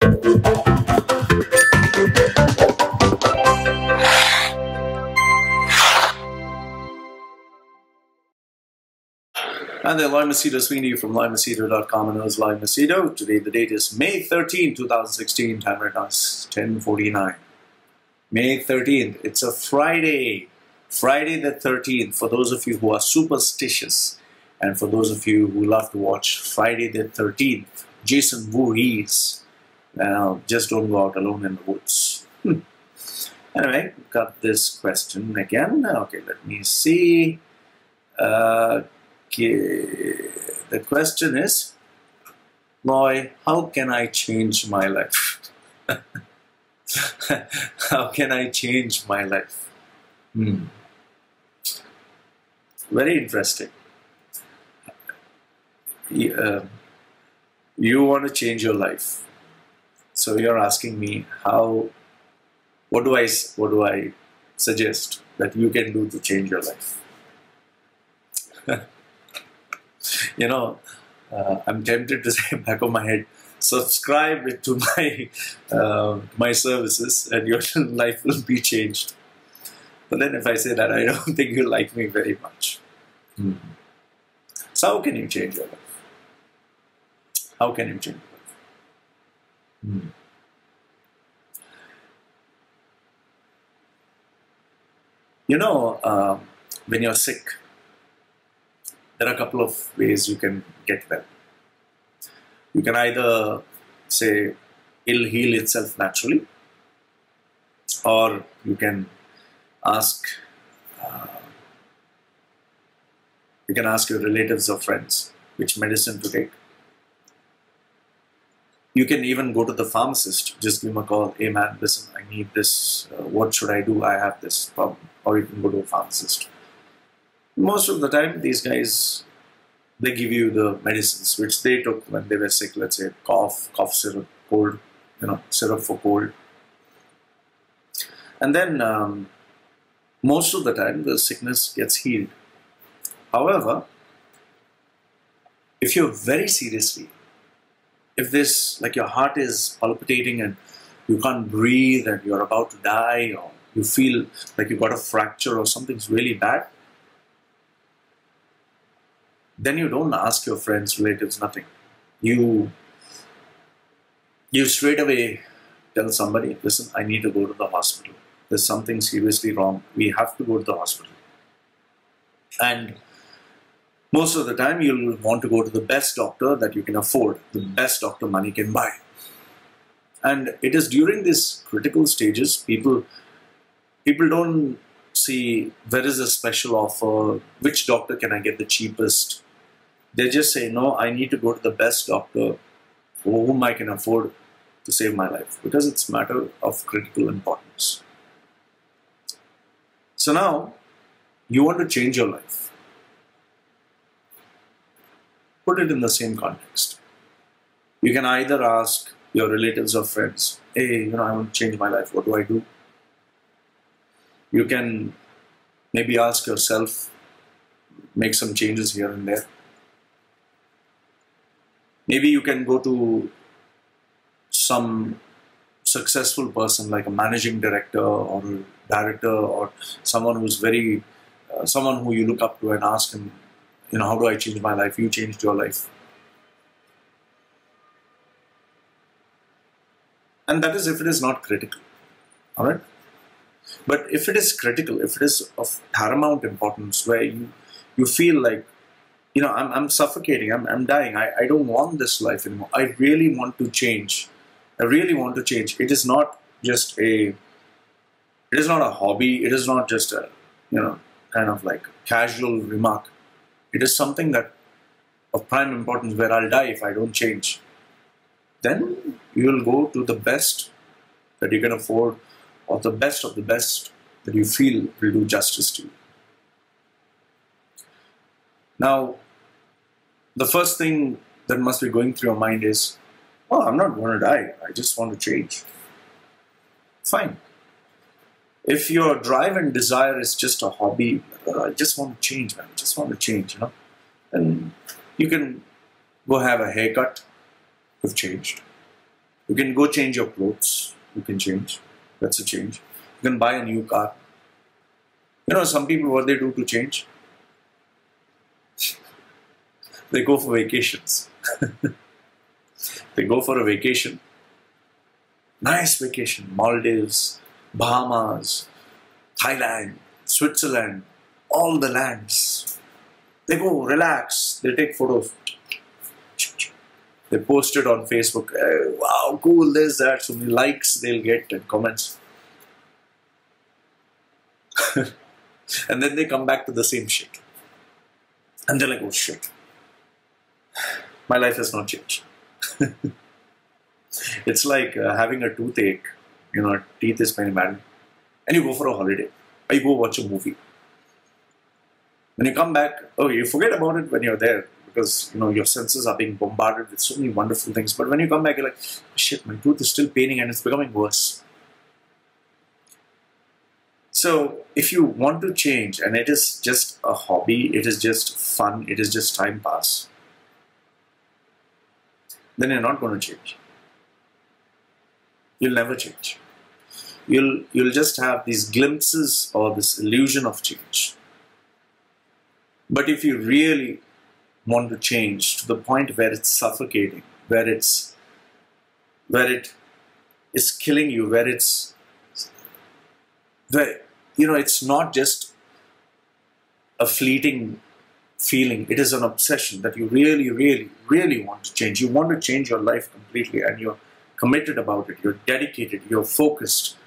And then Loy Machedo Sweeney from LoyMachedo.com, and I was Loy Machedo. Today the date is May 13, 2016. Time right now is 10:49. May 13th. It's a Friday. Friday the 13th. For those of you who are superstitious, and for those of you who love to watch Friday the 13th, Jason Voorhees. Now, just don't go out alone in the woods. Anyway, got this question again. Okay, let me see. The question is, Loy, how can I change my life? How can I change my life? Very interesting. You want to change your life. So you're asking me what do I suggest that you can do to change your life? You know, I'm tempted to say back of my head, subscribe to my my services and your life will be changed. But then if I say that, I don't think you like me very much. So how can you change your life? How can you change your life? You know, when you're sick, there are a couple of ways you can get well. You can either say it'll heal itself naturally, or you can ask your relatives or friends which medicine to take. You can even go to the pharmacist, just give him a call, hey man, listen, I need this, what should I do, I have this problem. Or you can go to a pharmacist. Most of the time, these guys, they give you the medicines which they took when they were sick. Let's say cough syrup, cold, syrup for cold. And then most of the time, the sickness gets healed. However, if you're very seriously, if this, like your heart is palpitating and you can't breathe and you're about to die, or you feel like you got a fracture or something's really bad, then you don't ask your friends, relatives, nothing. You straight away tell somebody, listen, I need to go to the hospital. There's something seriously wrong. We have to go to the hospital. And most of the time, you'll want to go to the best doctor that you can afford, the best doctor money can buy. And it is during these critical stages, people don't see where is a special offer, which doctor can I get the cheapest. They just say, no, I need to go to the best doctor whom I can afford to save my life, because it's a matter of critical importance. So now, you want to change your life. Put it in the same context. You can either ask your relatives or friends, hey, I want to change my life, what do I do? You can maybe ask yourself, make some changes here and there. Maybe you can go to some successful person like a managing director or a director or someone who's someone who you look up to and ask him, how do I change my life? You changed your life. And that is if it is not critical. All right? But if it is critical, if it is of paramount importance, where you feel like, I'm suffocating, I'm dying, I don't want this life anymore, I really want to change. I really want to change. It is not just it is not a hobby, it is not just a, kind of like casual remark. It is something that of prime importance where I'll die if I don't change. Then you will go to the best that you can afford, or the best of the best that you feel will do justice to you. Now, the first thing that must be going through your mind is, oh, I'm not going to die, I just want to change. Fine. If your drive and desire is just a hobby, I just want to change, man, I just want to change, then you can go have a haircut, you've changed. You can go change your clothes. You can change. That's a change. You can buy a new car. You know, some people, what they do to change? They go for vacations. They go for a vacation. Nice vacation. Maldives, Bahamas, Thailand, Switzerland, all the lands. They go, relax. They take photos. They post it on Facebook. Hey, wow, cool, this, that. So many likes they'll get and comments. And then they come back to the same shit. And they're like, oh shit. My life has not changed. It's like having a toothache. You know, teeth is paining badly. And you go for a holiday. Or you go watch a movie. When you come back, oh, you forget about it when you're there. Because, you know, your senses are being bombarded with so many wonderful things. But when you come back, you're like, shit, my tooth is still paining and it's becoming worse. So, if you want to change, and it is just a hobby, it is just fun, it is just time pass, then you're not going to change. You'll never change. You'll just have these glimpses or this illusion of change. But if you really want to change to the point where it's suffocating, where it is killing you, where you know, it's not just a fleeting feeling, it is an obsession that you really, really, really want to change. You want to change your life completely and you're committed about it, you're dedicated, you're focused.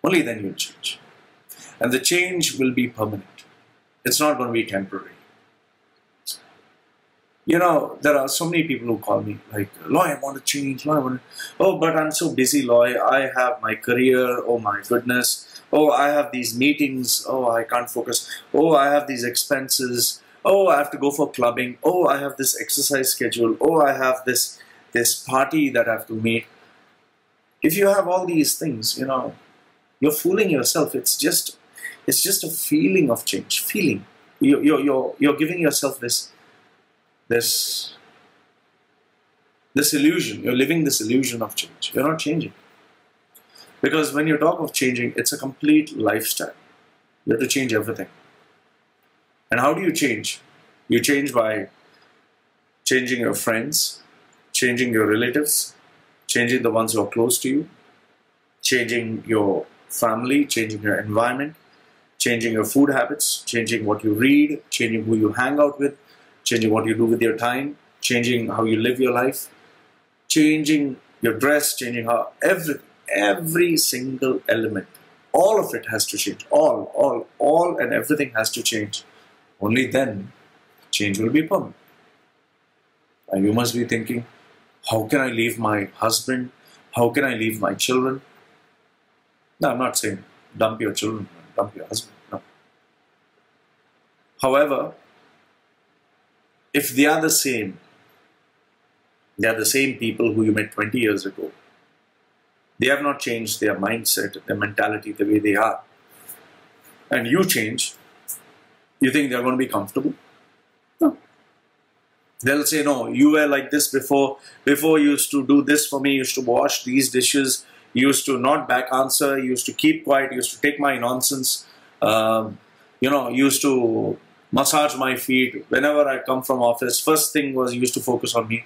Only then you'll change. And the change will be permanent. It's not going to be temporary. You know, there are so many people who call me like, Loy, I want to change. Loy, I want to... Oh, but I'm so busy, Loy. I have my career. Oh, my goodness. Oh, I have these meetings. Oh, I can't focus. Oh, I have these expenses. Oh, I have to go for clubbing. Oh, I have this exercise schedule. Oh, I have this party that I have to meet. If you have all these things, you know, you're fooling yourself. It's just a feeling of change. Feeling. You're giving yourself this illusion. You're living this illusion of change. You're not changing. Because when you talk of changing, it's a complete lifestyle. You have to change everything. And how do you change? You change by changing your friends, changing your relatives, changing the ones who are close to you, changing your family, changing your environment, changing your food habits, changing what you read, changing who you hang out with, changing what you do with your time, changing how you live your life, changing your dress, changing how every single element, all of it has to change. All and everything has to change. Only then change will be permanent. And you must be thinking, how can I leave my husband? How can I leave my children? No, I'm not saying dump your children, dump your husband. No. However, if they are the same people who you met 20 years ago, they have not changed their mindset, their mentality, the way they are, and you change, you think they're going to be comfortable? No. They'll say, no, you were like this before you used to do this for me, you used to wash these dishes, you used to not back answer, you used to keep quiet, you used to take my nonsense, you know, you used to massage my feet. Whenever I come from office, first thing was you used to focus on me.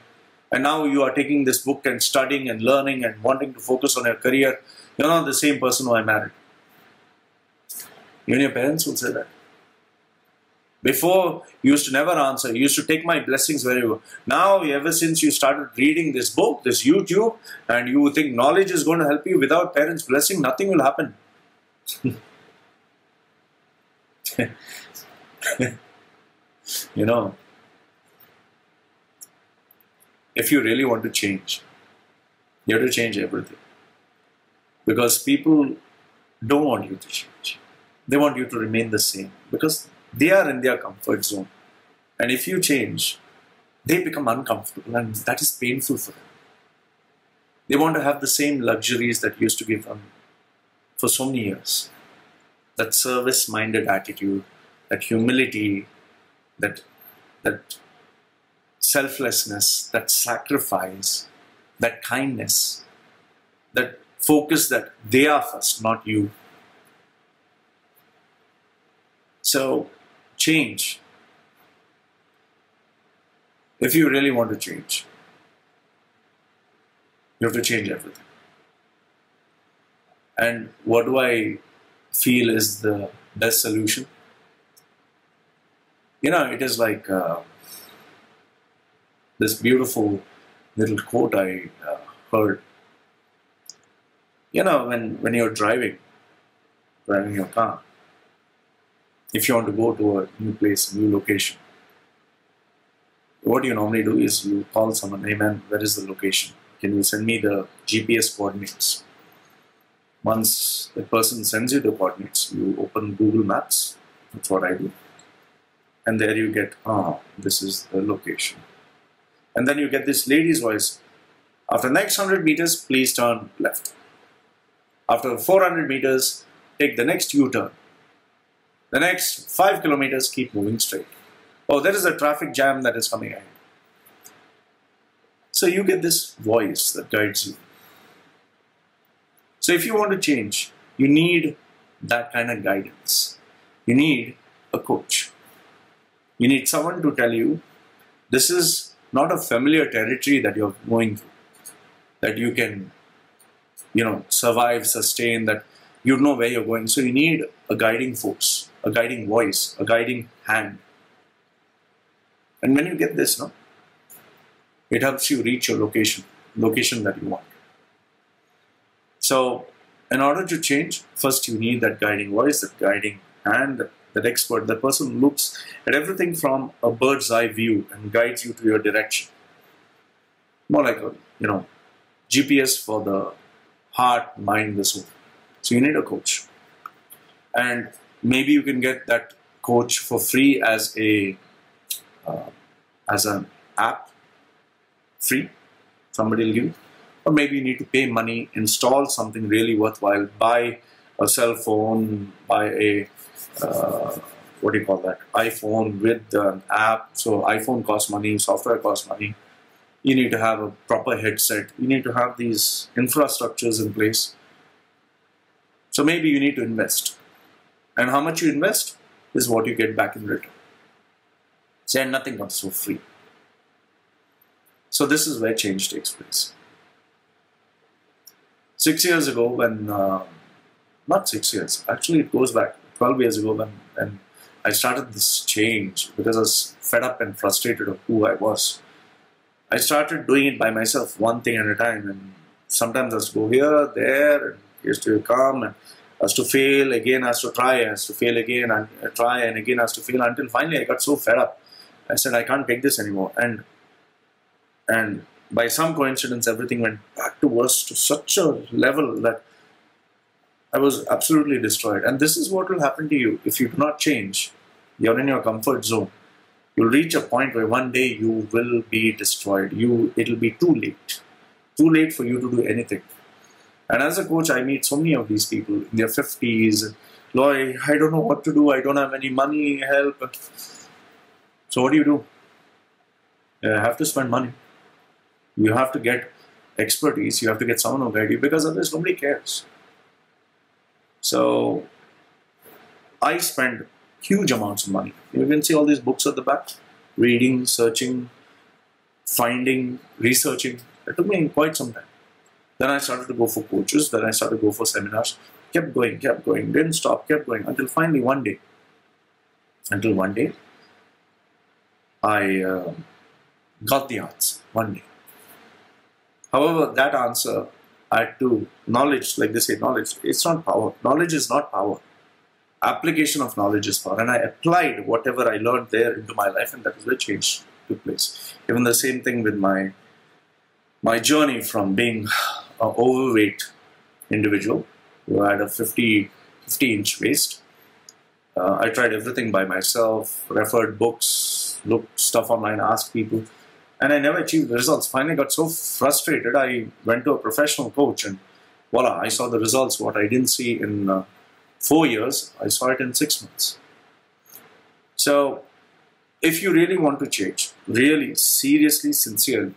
And now you are taking this book and studying and learning and wanting to focus on your career. You're not the same person who I married. Even your parents will say that. Before, you used to never answer. You used to take my blessings wherever you go. Now, ever since you started reading this book, this YouTube, and you think knowledge is going to help you, without parents' blessing, nothing will happen. You know, if you really want to change, you have to change everything. Because people don't want you to change. They want you to remain the same. Because they are in their comfort zone. And if you change, they become uncomfortable and that is painful for them. They want to have the same luxuries that used to give them for so many years. That service-minded attitude, that humility, that selflessness, that sacrifice, that kindness, that focus that they are first, not you. So change. If you really want to change, you have to change everything. And what do I feel is the best solution? It is like this beautiful little quote I heard. When you're driving your car, if you want to go to a new place, a new location, what you normally do is you call someone, hey man, where is the location? Can you send me the GPS coordinates? Once the person sends you the coordinates, you open Google Maps. That's what I do. And there you get, this is the location. And then you get this lady's voice. After the next 100 meters, please turn left. After 400 meters, take the next U-turn. The next 5 kilometers, keep moving straight. Oh, there is a traffic jam that is coming ahead. So you get this voice that guides you. So if you want to change, you need that kind of guidance. You need a coach. You need someone to tell you, this is not a familiar territory that you're going through, that you can, survive, sustain, that you know where you're going. So you need a guiding force, a guiding voice, a guiding hand. And when you get this, it helps you reach your location that you want. So in order to change, first you need that guiding voice, that guiding hand, that expert, the person who looks at everything from a bird's eye view and guides you to your direction. More like a, GPS for the heart, mind, the soul. So you need a coach. And maybe you can get that coach for free as an app, free, somebody will give you. Or maybe you need to pay money, install something really worthwhile, buy a cell phone, buy a, iPhone with an app. So iPhone costs money, software costs money. You need to have a proper headset. You need to have these infrastructures in place. So maybe you need to invest. And how much you invest is what you get back in return. So nothing comes for free. So this is where change takes place. 6 years ago when, not 6 years, actually it goes back 12 years ago when I started this change because I was fed up and frustrated of who I was. I started doing it by myself, one thing at a time, and sometimes I was to go here, there, and here's to come, and I was to fail, again I was to try, I was to fail again, and try, and again I was to fail, until finally I got so fed up. I said, I can't take this anymore. And by some coincidence, everything went back to worse to such a level that I was absolutely destroyed. And this is what will happen to you if you do not change. You're in your comfort zone. You'll reach a point where one day you will be destroyed. It'll be too late. Too late for you to do anything. And as a coach, I meet so many of these people in their 50s. Loy, I don't know what to do. I don't have any money, help. So what do? You have to spend money. You have to get expertise. You have to get someone who guide you, because otherwise nobody cares. So I spend huge amounts of money. You can see all these books at the back. Reading, searching, finding, researching. It took me quite some time. Then I started to go for coaches. Then I started to go for seminars. Kept going, didn't stop, kept going. Until finally one day, I got the answer. One day. However, that answer, I had to, knowledge, like they say, knowledge, it's not power. Knowledge is not power. Application of knowledge is power. And I applied whatever I learned there into my life, and that is where change took place. Even the same thing with my journey from being an overweight individual who had a 50-inch waist. I tried everything by myself, referred books, looked stuff online, asked people, and I never achieved the results. Finally got so frustrated, I went to a professional coach, and voila, I saw the results. What I didn't see in 4 years, I saw it in 6 months. So if you really want to change, really, seriously, sincerely,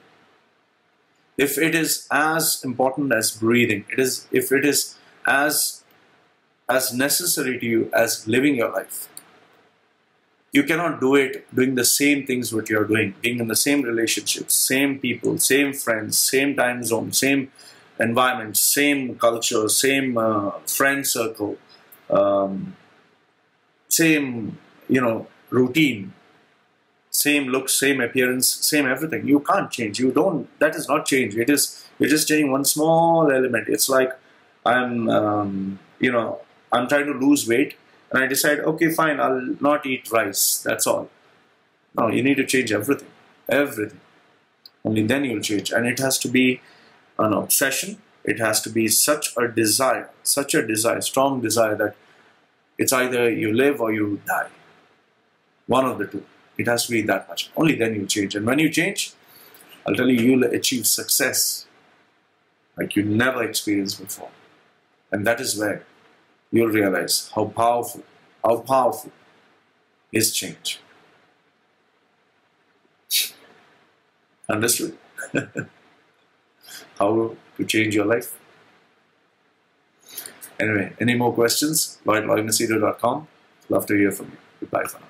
if it is as important as breathing, if it is as necessary to you as living your life, you cannot do it doing the same things what you're doing, being in the same relationships, same people, same friends, same time zone, same environment, same culture, same friend circle, same, routine, same look, same appearance, same everything. You can't change. You don't. That is not change. You're just changing one small element. It's like I'm trying to lose weight, and I decide, okay, fine, I'll not eat rice. That's all. No, you need to change everything. Everything. Only then you'll change. And it has to be an obsession. It has to be such a desire, strong desire that it's either you live or you die. One of the two. It has to be that much. Only then you change. And when you change, I'll tell you, you'll achieve success like you never experienced before. And that is where you'll realize how powerful is change. Understood? How to change your life? Anyway, any more questions? Loy@loymachedo.com. Love to hear from you. Goodbye for now.